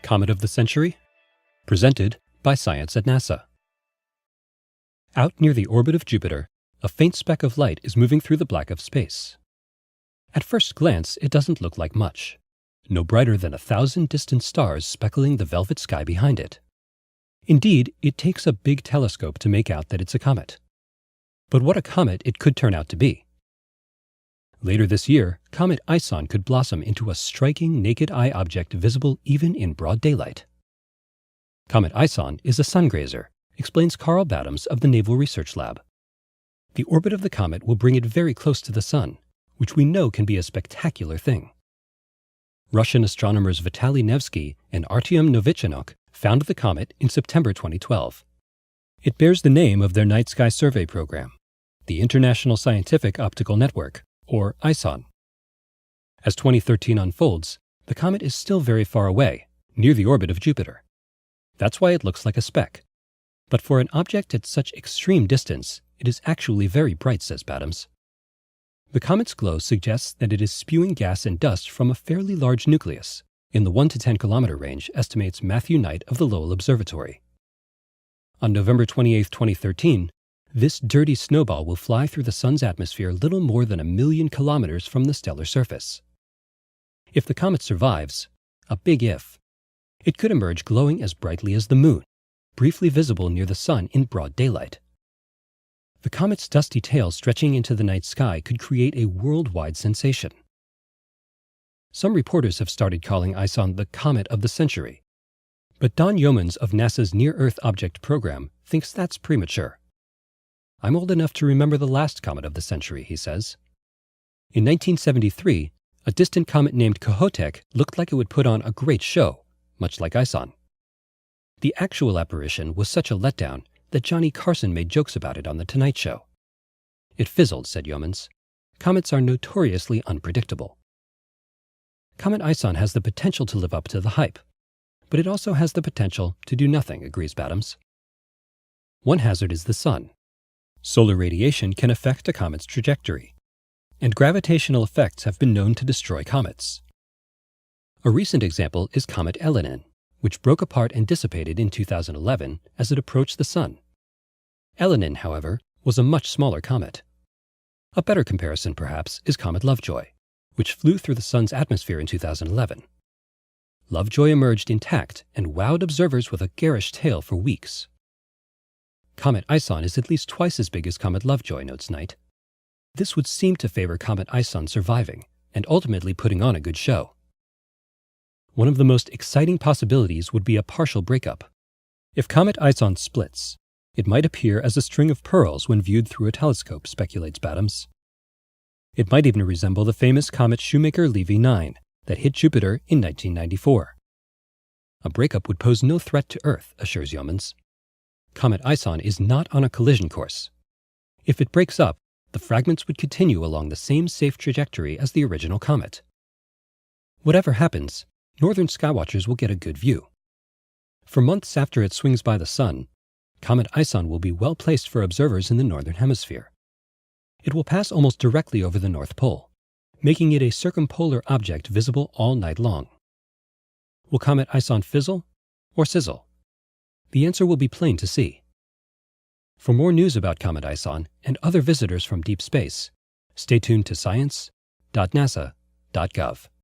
Comet of the Century, presented by Science at NASA. Out near the orbit of Jupiter, a faint speck of light is moving through the black of space. At first glance, it doesn't look like much, no brighter than 1,000 distant stars speckling the velvet sky behind it. Indeed, it takes a big telescope to make out that it's a comet. But what a comet it could turn out to be. Later this year, Comet ISON could blossom into a striking naked-eye object visible even in broad daylight. Comet ISON is a sun grazer, explains Carl Badams of the Naval Research Lab. The orbit of the comet will bring it very close to the Sun, which we know can be a spectacular thing. Russian astronomers Vitaly Nevsky and Artyom Novichenok found the comet in September 2012. It bears the name of their night sky survey program, the International Scientific Optical Network, or ISON. As 2013 unfolds, the comet is still very far away, near the orbit of Jupiter. That's why it looks like a speck. But for an object at such extreme distance, it is actually very bright, says Badams. The comet's glow suggests that it is spewing gas and dust from a fairly large nucleus, in the 1 to 10 kilometer range, estimates Matthew Knight of the Lowell Observatory. On November 28, 2013, this dirty snowball will fly through the Sun's atmosphere little more than 1,000,000 kilometers from the stellar surface. If the comet survives, a big if, it could emerge glowing as brightly as the Moon, briefly visible near the Sun in broad daylight. The comet's dusty tail stretching into the night sky could create a worldwide sensation. Some reporters have started calling ISON the Comet of the Century, but Don Yeomans of NASA's Near-Earth Object Program thinks that's premature. I'm old enough to remember the last comet of the century, he says. In 1973, a distant comet named Kohoutek looked like it would put on a great show, much like ISON. The actual apparition was such a letdown that Johnny Carson made jokes about it on The Tonight Show. It fizzled, said Yeomans. Comets are notoriously unpredictable. Comet ISON has the potential to live up to the hype, but it also has the potential to do nothing, agrees Badams. One hazard is the Sun. Solar radiation can affect a comet's trajectory, and gravitational effects have been known to destroy comets. A recent example is Comet Elenin, which broke apart and dissipated in 2011 as it approached the Sun. Elenin, however, was a much smaller comet. A better comparison, perhaps, is Comet Lovejoy, which flew through the Sun's atmosphere in 2011. Lovejoy emerged intact and wowed observers with a garish tail for weeks. Comet ISON is at least twice as big as Comet Lovejoy, notes Knight. This would seem to favor Comet ISON surviving and ultimately putting on a good show. One of the most exciting possibilities would be a partial breakup. If Comet ISON splits, it might appear as a string of pearls when viewed through a telescope, speculates Badams. It might even resemble the famous comet Shoemaker-Levy 9 that hit Jupiter in 1994. A breakup would pose no threat to Earth, assures Yeomans. Comet ISON is not on a collision course. If it breaks up, the fragments would continue along the same safe trajectory as the original comet. Whatever happens, northern skywatchers will get a good view. For months after it swings by the Sun, Comet ISON will be well placed for observers in the northern hemisphere. It will pass almost directly over the North Pole, making it a circumpolar object visible all night long. Will Comet ISON fizzle or sizzle? The answer will be plain to see. For more news about Comet ISON and other visitors from deep space, stay tuned to science.nasa.gov.